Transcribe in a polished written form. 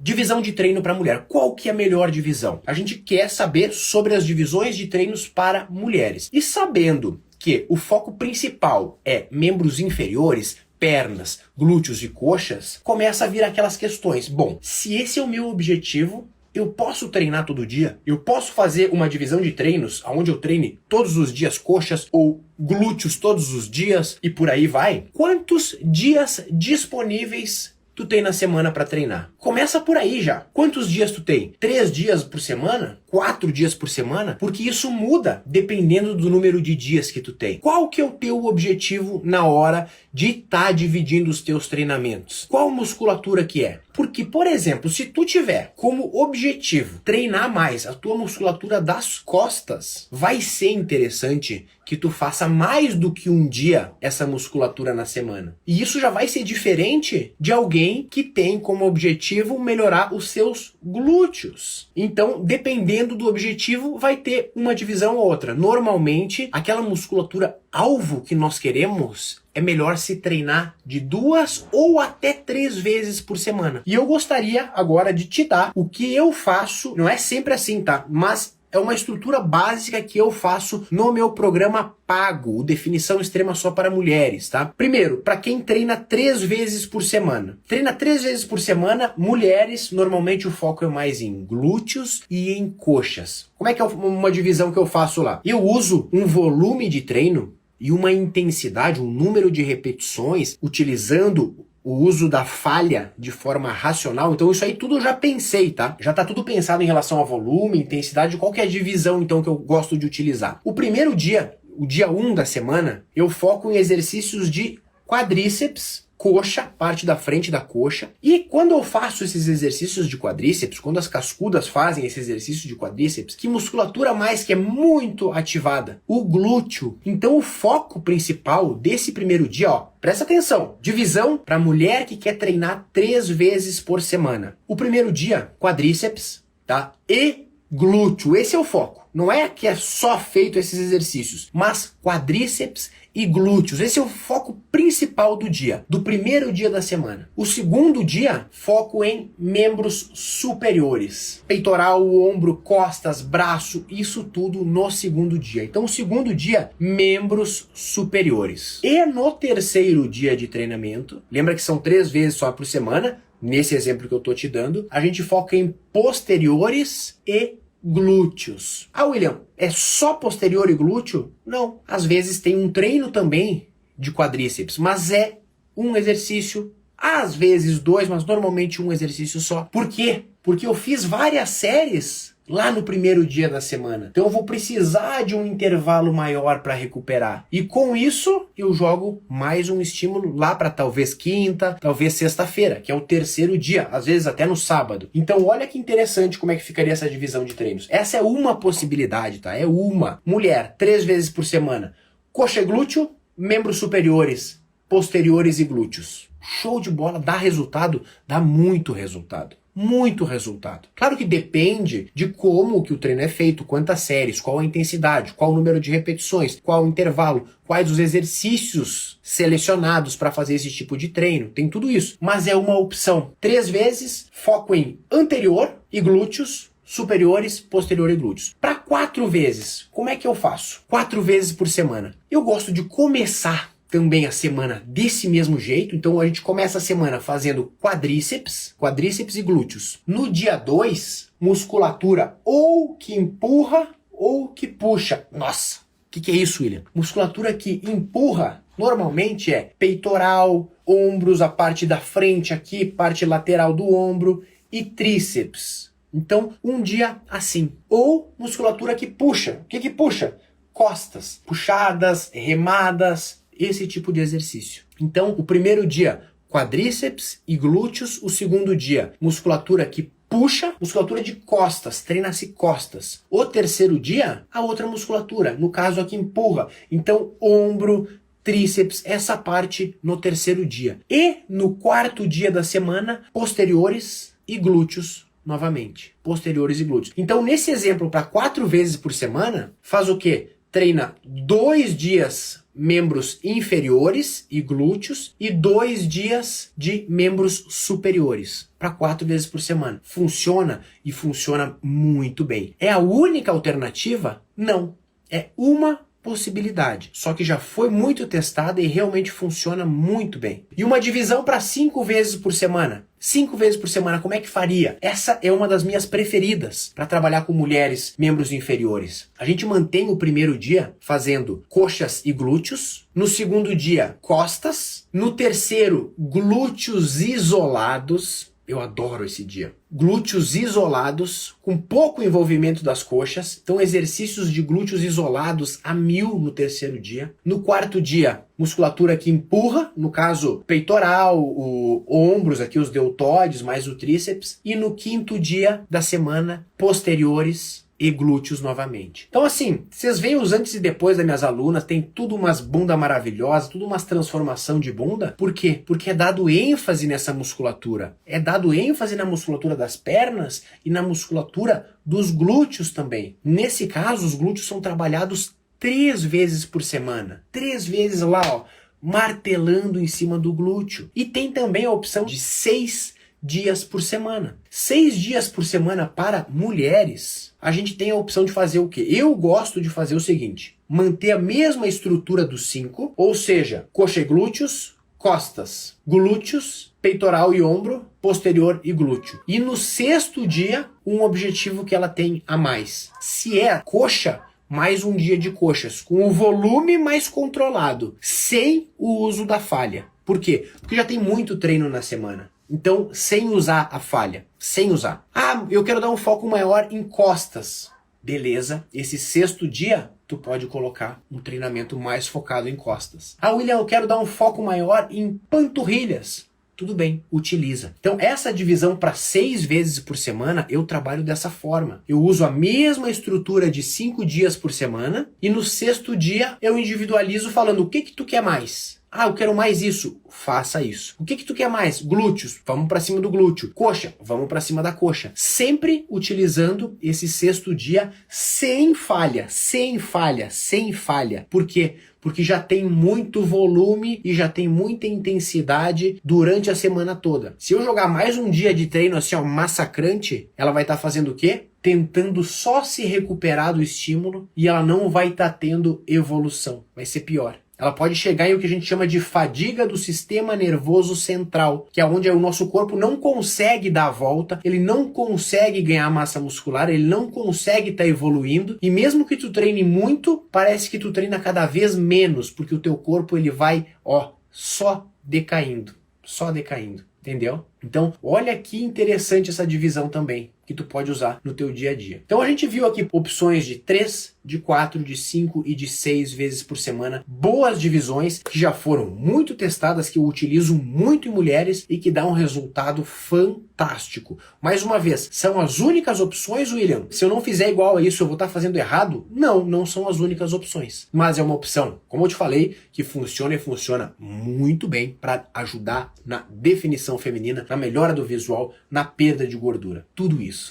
Divisão de treino para mulher. Qual que é a melhor divisão? A gente quer saber sobre as divisões de treinos para mulheres. E sabendo que o foco principal é membros inferiores, pernas, glúteos e coxas, começa a vir aquelas questões. Bom, se esse é o meu objetivo, eu posso treinar todo dia? Eu posso fazer uma divisão de treinos onde eu treine todos os dias coxas ou glúteos todos os dias e por aí vai? Quantos dias disponíveis tu tem na semana para treinar? Começa por aí já. Quantos dias tu tem? 3 dias por semana? 4 dias por semana? Porque isso muda dependendo do número de dias que tu tem. Qual que é o teu objetivo na hora de estar dividindo os teus treinamentos? Qual musculatura que é? Porque, por exemplo, se tu tiver como objetivo treinar mais a tua musculatura das costas, vai ser interessante que tu faça mais do que um dia essa musculatura na semana. E isso já vai ser diferente de alguém que tem como objetivo melhorar os seus glúteos. Então, dependendo do objetivo, vai ter uma divisão ou outra. Normalmente, aquela musculatura alvo que nós queremos é melhor se treinar de 2 ou até 3 vezes por semana. E eu gostaria agora de te dar o que eu faço, não é sempre assim, tá? Mas é uma estrutura básica que eu faço no meu programa pago, o Definição Extrema só para mulheres, tá? Primeiro, para quem treina 3 vezes por semana. Treina 3 vezes por semana, mulheres, normalmente o foco é mais em glúteos e em coxas. Como é que é uma divisão que eu faço lá? Eu uso um volume de treino e uma intensidade, um número de repetições, utilizando o uso da falha de forma racional. Então isso aí tudo eu já pensei, tá? Já tá tudo pensado em relação a volume, intensidade, qual que é a divisão então que eu gosto de utilizar. O primeiro dia, o dia 1 da semana, eu foco em exercícios de quadríceps, coxa, parte da frente da coxa. E quando eu faço esses exercícios de quadríceps, quando as cascudas fazem esse exercício de quadríceps, que musculatura mais que é muito ativada? O glúteo. Então o foco principal desse primeiro dia, ó, presta atenção, divisão para mulher que quer treinar 3 vezes por semana. O primeiro dia, quadríceps, tá? E glúteo, esse é o foco. Não é que é só feito esses exercícios, mas quadríceps e glúteos. Esse é o foco principal do dia, do primeiro dia da semana. O segundo dia, foco em membros superiores. Peitoral, ombro, costas, braço, isso tudo no segundo dia. Então, o segundo dia, membros superiores. E no terceiro dia de treinamento, lembra que são 3 vezes só por semana, nesse exemplo que eu tô te dando, a gente foca em posteriores e glúteos. Ah, William, é só posterior e glúteo? Não. Às vezes tem um treino também de quadríceps, mas é um exercício, às vezes 2, mas normalmente um exercício só. Por quê? Porque eu fiz várias séries lá no primeiro dia da semana. Então eu vou precisar de um intervalo maior para recuperar. E com isso, eu jogo mais um estímulo lá para talvez quinta, talvez sexta-feira, que é o terceiro dia, às vezes até no sábado. Então olha que interessante como é que ficaria essa divisão de treinos. Essa é uma possibilidade, tá? É uma. Mulher, 3 vezes por semana. Coxa e glúteo, membros superiores, posteriores e glúteos. Show de bola, dá resultado? Dá muito resultado. Muito resultado. Claro que depende de como que o treino é feito, quantas séries, qual a intensidade, qual o número de repetições, qual o intervalo, quais os exercícios selecionados para fazer esse tipo de treino. Tem tudo isso. Mas é uma opção. 3 vezes, foco em anterior e glúteos, superiores, posterior e glúteos. Para 4 vezes, como é que eu faço? 4 vezes por semana. Eu gosto de começar também a semana desse mesmo jeito. Então a gente começa a semana fazendo quadríceps e glúteos. No dia 2, musculatura ou que empurra ou que puxa. Nossa, o que é isso, William? Musculatura que empurra normalmente é peitoral, ombros, a parte da frente aqui, parte lateral do ombro e tríceps. Então, um dia assim. Ou musculatura que puxa. O que puxa? Costas, puxadas, remadas, esse tipo de exercício. Então, o primeiro dia, quadríceps e glúteos. O segundo dia, musculatura que puxa, musculatura de costas, treina-se costas. O terceiro dia, a outra musculatura, no caso aqui empurra. Então, ombro, tríceps, essa parte no terceiro dia. E no quarto dia da semana, posteriores e glúteos novamente. Posteriores e glúteos. Então, nesse exemplo, para 4 vezes por semana, faz o quê? treina 2 dias membros inferiores e glúteos e 2 dias de membros superiores, para 4 vezes por semana. Funciona e funciona muito bem. É a única alternativa? Não. É uma possibilidade, só que já foi muito testada e realmente funciona muito bem. E uma divisão para 5 vezes por semana. 5 vezes por semana, como é que faria? Essa é uma das minhas preferidas para trabalhar com mulheres, membros inferiores. A gente mantém o primeiro dia fazendo coxas e glúteos, no segundo dia costas, no terceiro glúteos isolados. Eu adoro esse dia. Glúteos isolados, com pouco envolvimento das coxas. Então, exercícios de glúteos isolados a 1000 no terceiro dia. No quarto dia, musculatura que empurra, no caso, peitoral, ombros, aqui os deltóides, mais o tríceps. E no quinto dia da semana, posteriores e glúteos novamente. Então assim, vocês veem os antes e depois das minhas alunas, tem tudo umas bunda maravilhosas, tudo umas transformação de bunda. Por quê? Porque é dado ênfase nessa musculatura. É dado ênfase na musculatura das pernas e na musculatura dos glúteos também. Nesse caso, os glúteos são trabalhados 3 vezes por semana. 3 vezes lá, ó, martelando em cima do glúteo. E tem também a opção de 6 dias por semana. 6 dias por semana para mulheres. A gente tem a opção de fazer o quê? Eu gosto de fazer o seguinte: manter a mesma estrutura dos 5, ou seja, coxa e glúteos, costas, glúteos, peitoral e ombro, posterior e glúteo. E no 6º dia, um objetivo que ela tem a mais. Se é coxa, mais um dia de coxas, com o volume mais controlado, sem o uso da falha. Por quê? Porque já tem muito treino na semana. Então, sem usar a falha. Sem usar. Ah, eu quero dar um foco maior em costas. Beleza. Esse 6º dia, tu pode colocar um treinamento mais focado em costas. Ah, William, eu quero dar um foco maior em panturrilhas. Tudo bem, utiliza. Então, essa divisão para 6 vezes por semana, eu trabalho dessa forma. Eu uso a mesma estrutura de 5 dias por semana e no 6º dia eu individualizo falando o que tu quer mais. Ah, eu quero mais isso. Faça isso. O que tu quer mais? Glúteos. Vamos para cima do glúteo. Coxa. Vamos para cima da coxa. Sempre utilizando esse 6º dia sem falha. Sem falha. Sem falha. Por quê? Porque já tem muito volume e já tem muita intensidade durante a semana toda. Se eu jogar mais um dia de treino assim, ó, massacrante, ela vai estar fazendo o quê? Tentando só se recuperar do estímulo e ela não vai estar tendo evolução. Vai ser pior. Ela pode chegar em o que a gente chama de fadiga do sistema nervoso central, que é onde o nosso corpo não consegue dar a volta, ele não consegue ganhar massa muscular, ele não consegue estar evoluindo, e mesmo que tu treine muito, parece que tu treina cada vez menos, porque o teu corpo ele vai, ó, só decaindo, entendeu? Então, olha que interessante essa divisão também, que tu pode usar no teu dia a dia. Então a gente viu aqui opções de 3, de 4, de 5 e de 6 vezes por semana. Boas divisões que já foram muito testadas, que eu utilizo muito em mulheres e que dá um resultado fantástico. Mais uma vez, são as únicas opções, William? Se eu não fizer igual a isso, eu vou estar fazendo errado? Não, não são as únicas opções. Mas é uma opção, como eu te falei, que funciona e funciona muito bem para ajudar na definição feminina, na melhora do visual, na perda de gordura. Tudo isso.